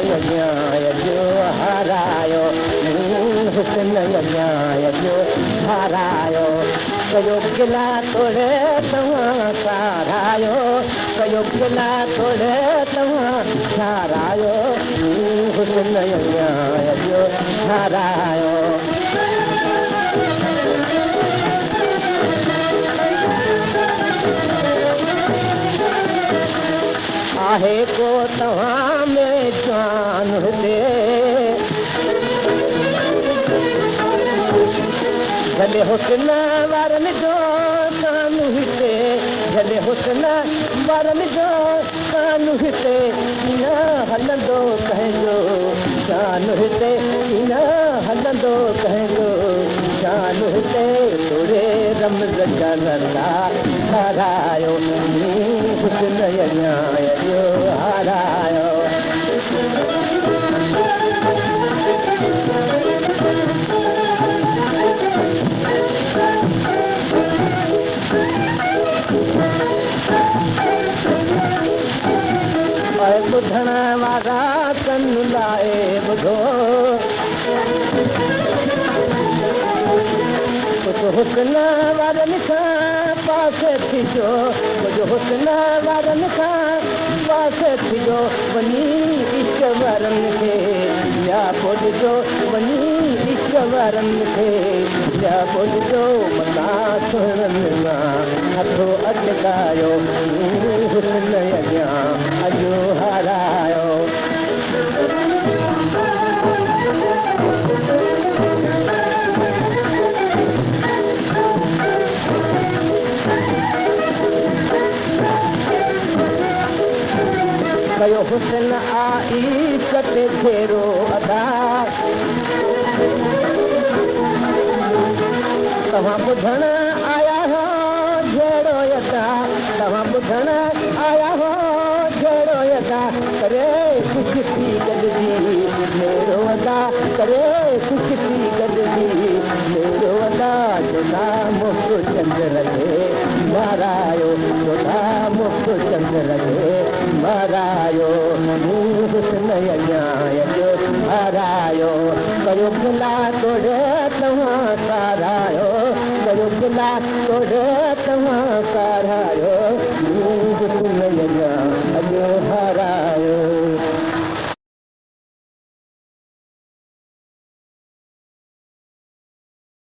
जो हारायो हुस्न न्याय जो हारायो कयो गिला तोड़े तव्हां सारायो कयो गिला तोड़े तव्हां सारायो हुस्न न्याय जो हारायो आहे को तव्हां में जान हुते जॾहिं हुस्न वारनि जो कान हिते जॾहिं हुस्न वारनि जो कान हिते न हलंदो कंहिंजो जान हिते न हलंदो कंहिंजो जान हिते तोड़े रमज़ जनला हारायो हुस्न न्याय जो हारायो ॿुधण वारा कन लाए ॿुधो हुस्न वारनि खां पासे थिजो मुंहिंजो हुस्न वारनि खां पासे थिजो वञी इश्क वारनि खे या पुॼिजो वञी इश्क वारनि खे या पुॼिजो मथां सुहिणनि मां हथो अटकायो हुस्न अॻियां अॼु हारायो कयो हुस्न आई कटे फेरो अदा तव्हां ॿुधण आया हो जहिड़ो यदा तव्हां ॿुधण आया हो जहिड़ो यदा करे कुझु थी गॾिजी मेरो अदा करे कुझु थी गॾिजी मेरो अदा जोधा मुख चंद्र खे मारायो जोधा मुख चंद्र खे मारायो हुस्न न्याय जो हारायो कयो गिला तोड़े तव्हां सारायो कयो गिला तोड़े तव्हां सारायो हुस्न